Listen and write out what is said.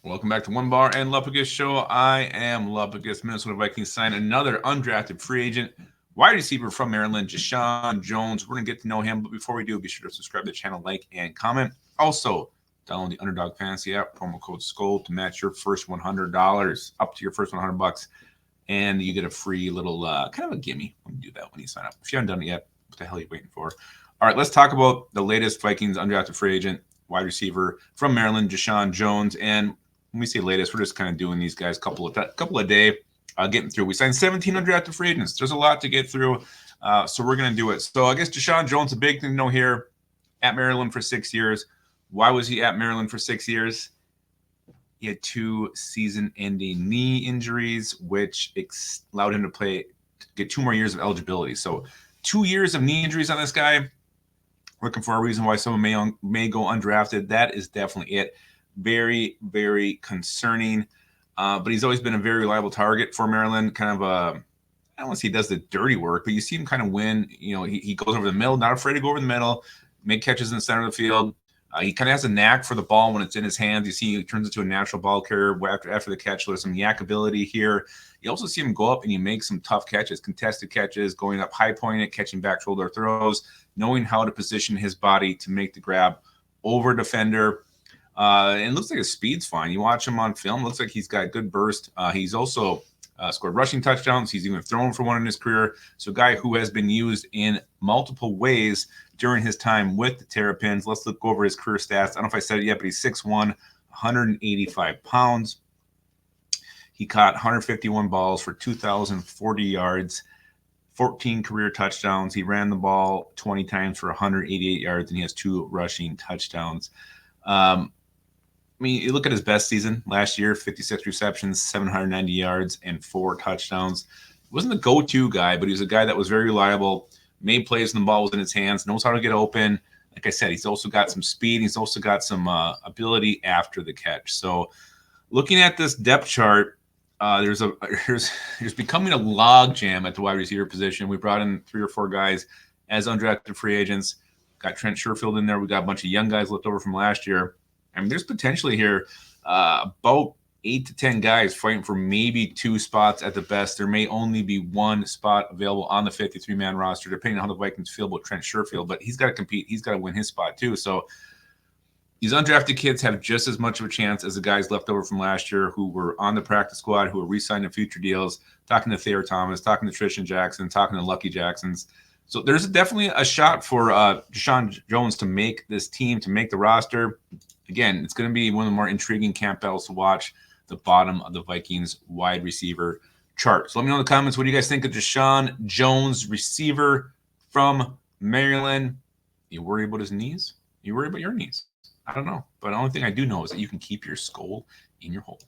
Welcome back to Onebar and Lupagus Show. I am Lupagus. Minnesota Vikings signed another undrafted free agent, wide receiver from Maryland, Jeshaun Jones. We're going to get to know him, but before we do, be sure to subscribe to the channel, like, and comment. Also, download the Underdog Fantasy app, promo code SKOL to match your first $100, up to your first $100, and you get a free little kind of a gimme when you do that when you sign up. If you haven't done it yet, what the hell are you waiting for? All right, let's talk about the latest Vikings undrafted free agent, wide receiver from Maryland, Jeshaun Jones. And when we say latest, we're just kind of doing these guys a couple a day, getting through. We signed 17 undrafted free agents. There's a lot to get through, so we're going to do it. So I guess Jeshaun Jones, a big thing to know here, at Maryland for 6 years. Why was he at Maryland for 6 years? He had 2 season-ending knee injuries, which allowed him to get 2 more years of eligibility. So 2 years of knee injuries on this guy. Looking for a reason why someone may go undrafted. That is definitely it. Very, very concerning. But he's always been a very reliable target for Maryland. Kind of I don't want to say he does the dirty work, but you see him kind of win. You know, he goes over the middle, not afraid to go over the middle, make catches in the center of the field. He kind of has a knack for the ball when it's in his hands. You see he turns into a natural ball carrier after the catch. There's some yak ability here. You also see him go up and you make some tough catches, contested catches, going up high pointing, catching back shoulder throws, knowing how to position his body to make the grab over defender. And it looks like his speed's fine. You watch him on film, looks like he's got good burst. He's also scored rushing touchdowns. He's even thrown for one in his career. So a guy who has been used in multiple ways during his time with the Terrapins. Let's look over his career stats. I don't know if I said it yet, but he's 6'1", 185 pounds. He caught 151 balls for 2,040 yards, 14 career touchdowns. He ran the ball 20 times for 188 yards, and he has 2 rushing touchdowns. I mean, you look at his best season last year, 56 receptions, 790 yards, and 4 touchdowns. He wasn't the go-to guy, but he was a guy that was very reliable, made plays when the ball was in his hands, knows how to get open. Like I said, he's also got some speed. He's also got some ability after the catch. So looking at this depth chart, there's becoming a log jam at the wide receiver position. We brought in 3 or 4 guys as undrafted free agents. Got Trent Sherfield in there. We got a bunch of young guys left over from last year. I mean, there's potentially here about 8 to 10 guys fighting for maybe 2 spots at the best. There may only be 1 spot available on the 53-man roster, depending on how the Vikings feel about Trent Sherfield. But he's got to compete. He's got to win his spot too. So these undrafted kids have just as much of a chance as the guys left over from last year who were on the practice squad, who were re-signed in future deals, talking to Thayer Thomas, talking to Tristan Jackson, talking to Lucky Jacksons. So there's definitely a shot for Jeshaun Jones to make this team, to make the roster. Again, it's going to be one of the more intriguing camp battles to watch, the bottom of the Vikings wide receiver chart. So let me know in the comments, what do you guys think of Jeshaun Jones, receiver from Maryland? You worry about his knees? You worry about your knees? I don't know. But the only thing I do know is that you can keep your skull in your hole.